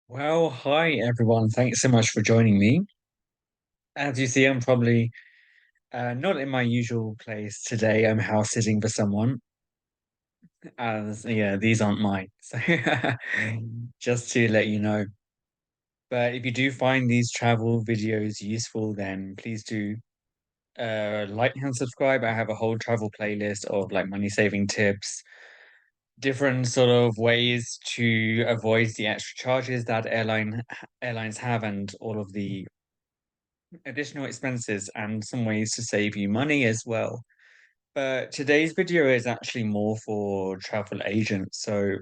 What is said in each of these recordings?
Well, hi everyone. Thanks so much for joining me. As you see, I'm probably not in my usual place today. I'm house sitting for someone, as yeah, these aren't mine. So just to let you know. But if you do find these travel videos useful, then please do like and subscribe. I have a whole travel playlist of like money saving tips, different sort of ways to avoid the extra charges that airlines have, and all of the additional expenses and some ways to save you money as well. But today's video is actually more for travel agents. So,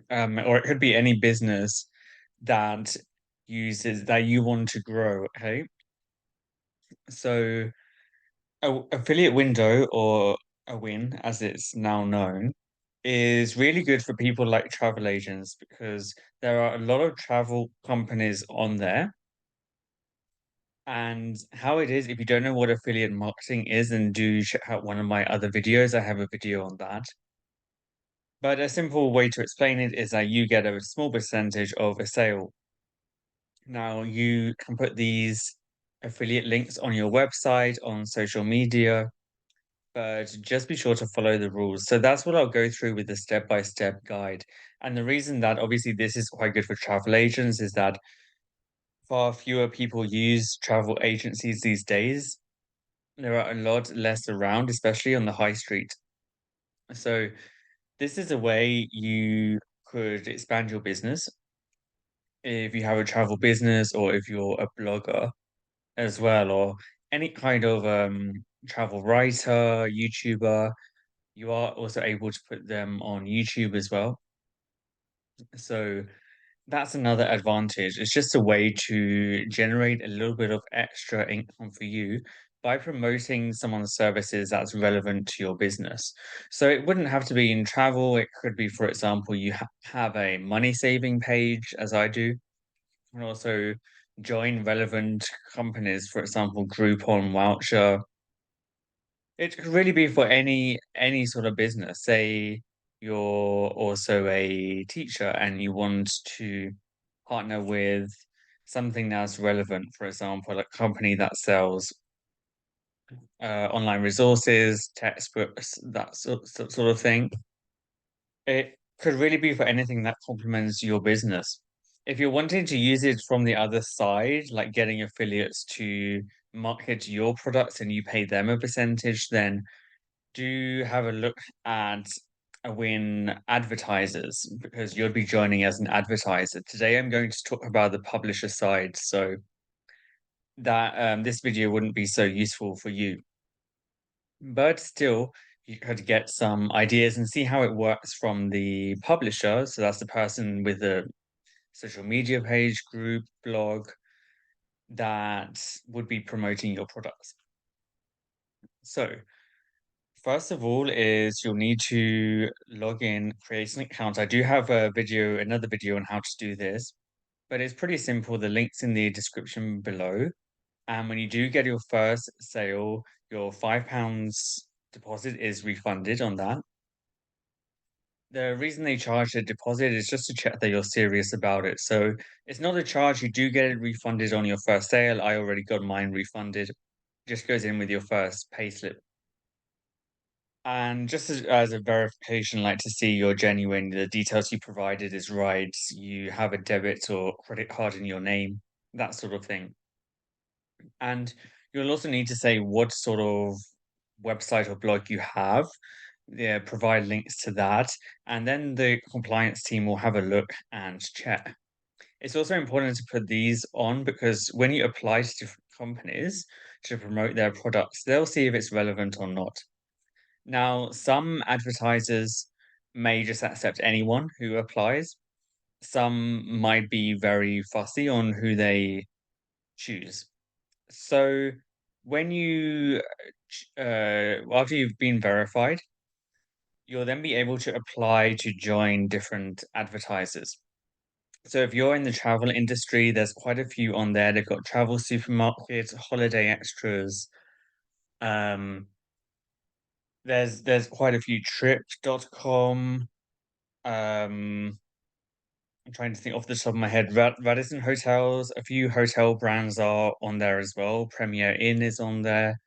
or it could be any business that uses that you want to grow. Okay. So, a affiliate window or a win, as it's now known, is really good for people like travel agents because there are a lot of travel companies on there. And how it is, if you don't know what affiliate marketing is, then do check out one of my other videos. I have a video on that. But a simple way to explain it is that you get a small percentage of a sale. Now, you can put these affiliate links on your website, on social media, but just be sure to follow the rules. So that's what I'll go through with the step-by-step guide. And the reason that obviously this is quite good for travel agents is that far fewer people use travel agencies these days. There are a lot less around, especially on the high street. So this is a way you could expand your business if you have a travel business or if you're a blogger as well, or any kind of travel writer, YouTuber. You are also able to put them on YouTube as well. So that's another advantage. It's just a way to generate a little bit of extra income for you by promoting someone's services that's relevant to your business. So it wouldn't have to be in travel. It could be, for example, you have a money saving page, as I do, and also join relevant companies, for example, Groupon, Voucher. It could really be for any sort of business. Say you're also a teacher and you want to partner with something that's relevant, for example, a company that sells online resources, textbooks, that sort of thing. It could really be for anything that complements your business. If you're wanting to use it from the other side, like getting affiliates to market your products and you pay them a percentage, then do have a look at Win advertisers because you'll be joining as an advertiser. Today, I'm going to talk about the publisher side, so that this video wouldn't be so useful for you. But still, you could get some ideas and see how it works from the publisher. So that's the person with the social media page, group, blog that would be promoting your products. So first of all is you'll need to log in, create an account. I do have another video on how to do this, but it's pretty simple. The link's in the description below. And when you do get your first sale, your £5 deposit is refunded on that. The reason they charge a deposit is just to check that you're serious about it. So it's not a charge. You do get it refunded on your first sale. I already got mine refunded. Just goes in with your first payslip. And just as a verification, like to see you're genuine, the details you provided is right, you have a debit or credit card in your name, that sort of thing. And you'll also need to say what sort of website or blog you have. Yeah, provide links to that, and then the compliance team will have a look and check. It's also important to put these on because when you apply to different companies to promote their products, they'll see if it's relevant or not. Now, some advertisers may just accept anyone who applies. Some might be very fussy on who they choose. So, when you, after you've been verified, you'll then be able to apply to join different advertisers. So, if you're in the travel industry, there's quite a few on there. They've got travel supermarkets, holiday extras. Um, there's quite a few trip.com. Um, I'm trying to think off the top of my head. Radisson Hotels, a few hotel brands are on there as well. Premier Inn is on there.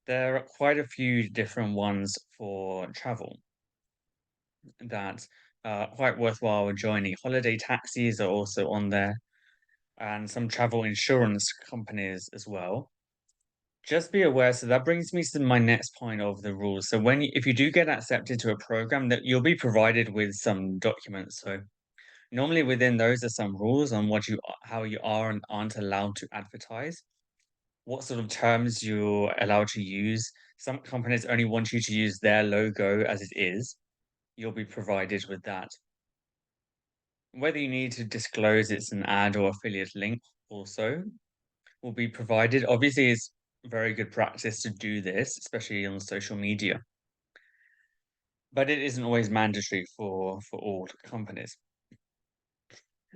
There are quite a few different ones for travel that are quite worthwhile joining. Holiday taxis are also on there, and some travel insurance companies as well. Just be aware. So that brings me to my next point of the rules. So if you do get accepted to a program, that you'll be provided with some documents. So normally within those are some rules on how you are and aren't allowed to advertise, what sort of terms you're allowed to use. Some companies only want you to use their logo as it is. You'll be provided with that. Whether you need to disclose it's an ad or affiliate link also will be provided. Obviously, it's very good practice to do this, especially on social media, but it isn't always mandatory for all companies.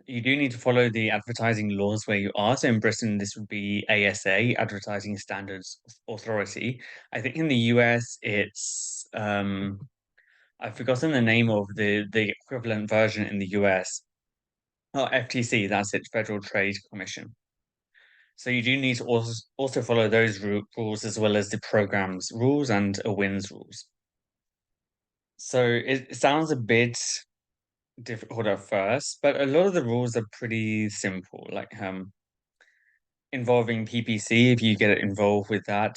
You do need to follow the advertising laws where you are. So in Britain, this would be ASA, Advertising Standards Authority. I think in the US, it's I've forgotten the name of the equivalent version in the US. Oh, FTC, that's it, Federal Trade Commission. So you do need to also follow those rules as well as the program's rules and a WIN's rules. So it sounds a bit difficult at first, but a lot of the rules are pretty simple, like involving PPC if you get involved with that.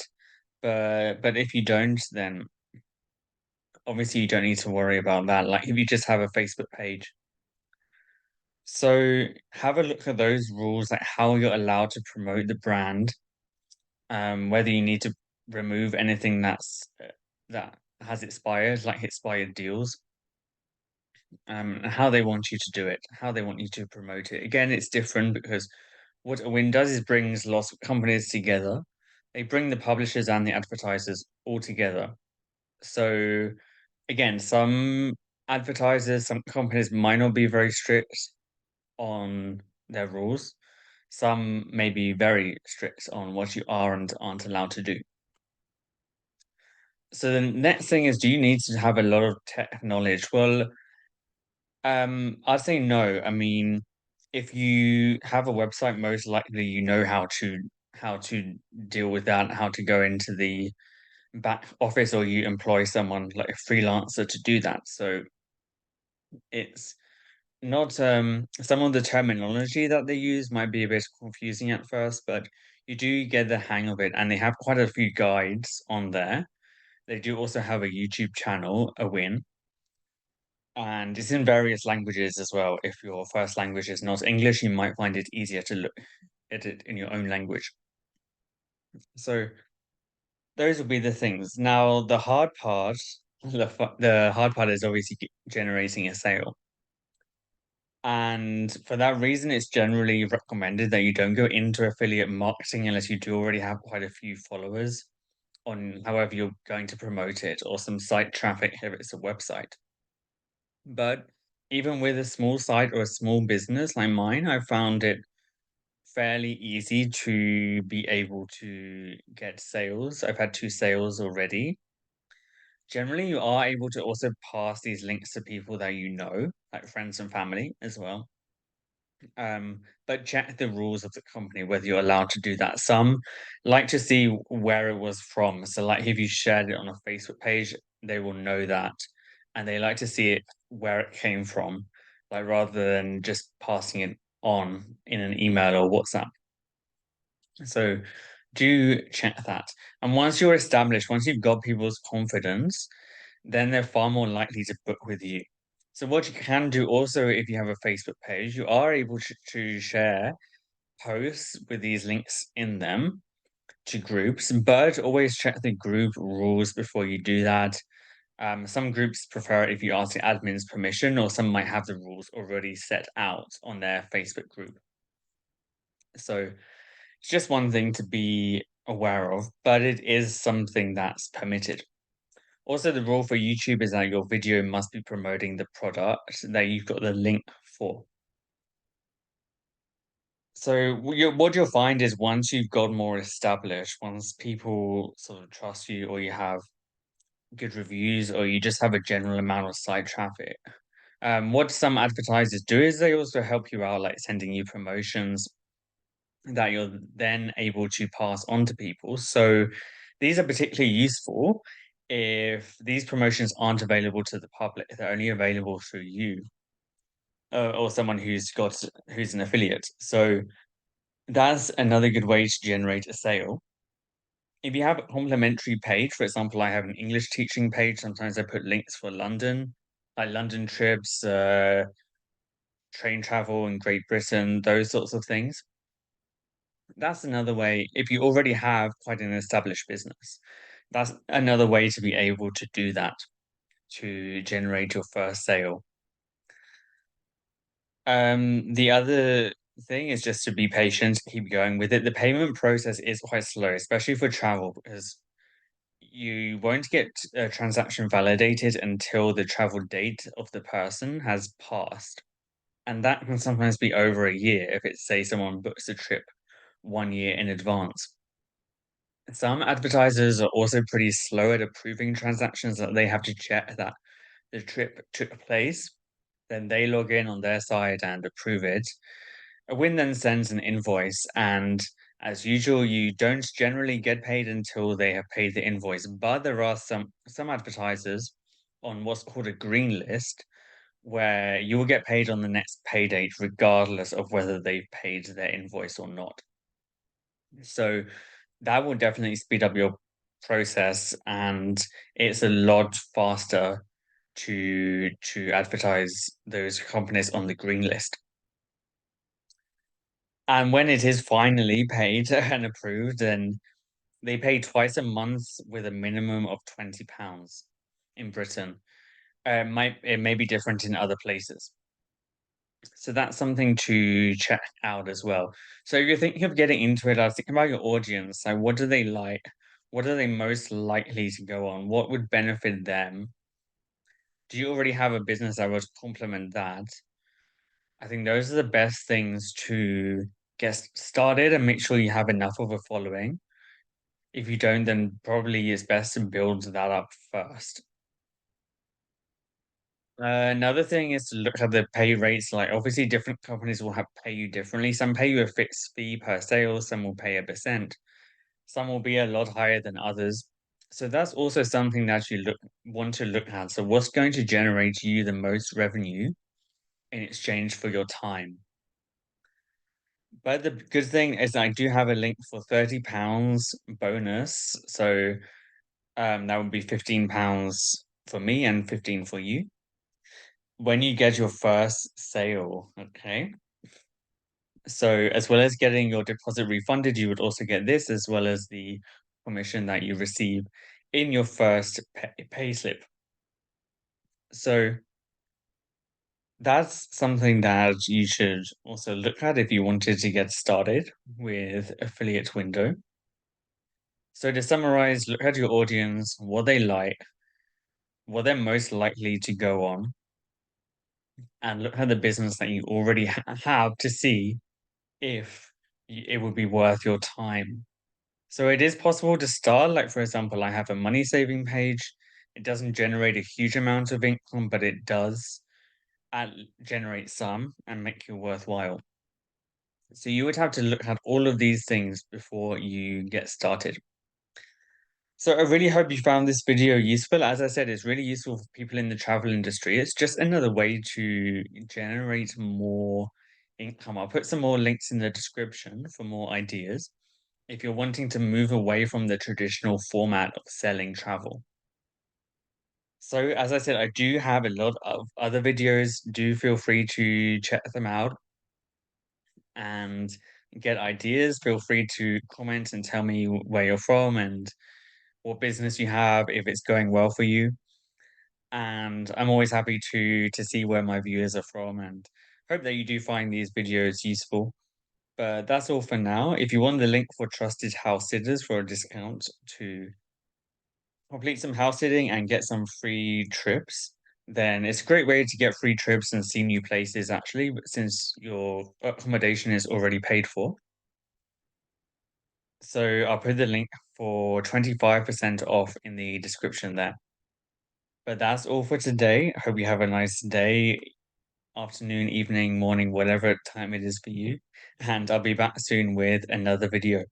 But if you don't, then obviously you don't need to worry about that. Like if you just have a Facebook page. So have a look at those rules, like how you're allowed to promote the brand, whether you need to remove anything that has expired, like expired deals, and how they want you to do it, how they want you to promote it. Again, it's different because what a win does is brings lots of companies together. They bring the publishers and the advertisers all together. So again, some advertisers, some companies might not be very strict on their rules. Some may be very strict on what you are and aren't allowed to do. So the next thing is, do you need to have a lot of tech knowledge? Well, I'd say no. I mean, if you have a website, most likely you know how to deal with that, how to go into the back office, or you employ someone like a freelancer to do that. So it's not some of the terminology that they use might be a bit confusing at first, but you do get the hang of it, and they have quite a few guides on there. They do also have a YouTube channel, a win, and it's in various languages as well. If your first language is not English, you might find it easier to look at it in your own language. So those will be the things. Now, the hard part, the hard part is obviously generating a sale. And for that reason, it's generally recommended that you don't go into affiliate marketing unless you do already have quite a few followers on however you're going to promote it, or some site traffic if it's a website. But even with a small site or a small business like mine, I found it fairly easy to be able to get sales. I've had two sales already. Generally, you are able to also pass these links to people that you know, like friends and family as well. But check the rules of the company whether you're allowed to do that. Some like to see where it was from. So, like if you shared it on a Facebook page, they will know that, and they like to see it where it came from, like rather than just passing it on in an email or WhatsApp. So, do check that. And once you're established, once you've got people's confidence, then they're far more likely to book with you. So what you can do also, if you have a Facebook page, you are able to share posts with these links in them to groups, but always check the group rules before you do that. Some groups prefer it if you ask the admin's permission, or some might have the rules already set out on their Facebook group. So it's just one thing to be aware of, but it is something that's permitted. Also, the rule for YouTube is that your video must be promoting the product that you've got the link for. So what you'll find is once you've got more established, once people sort of trust you, or you have good reviews, or you just have a general amount of site traffic, What some advertisers do is they also help you out, like sending you promotions that you're then able to pass on to people. So these are particularly useful if these promotions aren't available to the public, they're only available through you, or someone who's an affiliate. So that's another good way to generate a sale. If you have a complimentary page, for example, I have an English teaching page. Sometimes I put links for London, like London trips, train travel in Great Britain, those sorts of things. That's another way. If you already have quite an established business, that's another way to be able to do that, to generate your first sale. The other thing is just to be patient, keep going with it. The payment process is quite slow, especially for travel, because you won't get a transaction validated until the travel date of the person has passed. And that can sometimes be over a year if it's, say, someone books a trip 1 year in advance. Some advertisers are also pretty slow at approving transactions that they have to check that the trip took place. Then they log in on their side and approve it. A win then sends an invoice, and as usual, you don't generally get paid until they have paid the invoice. But there are some advertisers on what's called a green list where you will get paid on the next pay date, regardless of whether they've paid their invoice or not. So that will definitely speed up your process, and it's a lot faster to advertise those companies on the green list. And when it is finally paid and approved, then they pay twice a month with a minimum of £20 in Britain. It may be different in other places. So that's something to check out as well. So if you're thinking of getting into it, I was thinking about your audience. So what do they like? What are they most likely to go on? What would benefit them? Do you already have a business that would complement that? I think those are the best things to get started and make sure you have enough of a following. If you don't, then probably it's best to build that up first. Another thing is to look at the pay rates. Like, obviously, different companies will have pay you differently. Some pay you a fixed fee per sale, some will pay a percent, some will be a lot higher than others. So that's also something that you want to look at. So what's going to generate you the most revenue in exchange for your time? But the good thing is I do have a link for £30 bonus. So that would be £15 for me and 15 for you when you get your first sale, okay? So as well as getting your deposit refunded, you would also get this as well as the commission that you receive in your first pay slip. So that's something that you should also look at if you wanted to get started with Affiliate Window. So to summarize, look at your audience, what they like, what they're most likely to go on, and look at the business that you already have to see if it would be worth your time. So it is possible to start, like for example, I have a money saving page. It doesn't generate a huge amount of income, but it does generate some and make you worthwhile. So you would have to look at all of these things before you get started. So I really hope you found this video useful. As I said, it's really useful for people in the travel industry. It's just another way to generate more income. I'll put some more links in the description for more ideas if you're wanting to move away from the traditional format of selling travel. So as I said, I do have a lot of other videos. Do feel free to check them out and get ideas. Feel free to comment and tell me where you're from and what business you have, if it's going well for you. And I'm always happy to see where my viewers are from and hope that you do find these videos useful. But that's all for now. If you want the link for trusted house sitters for a discount to complete some house sitting and get some free trips, then it's a great way to get free trips and see new places actually, since your accommodation is already paid for. So I'll put the link for 25% off in the description there. But that's all for today. I hope you have a nice day, afternoon, evening, morning, whatever time it is for you. And I'll be back soon with another video.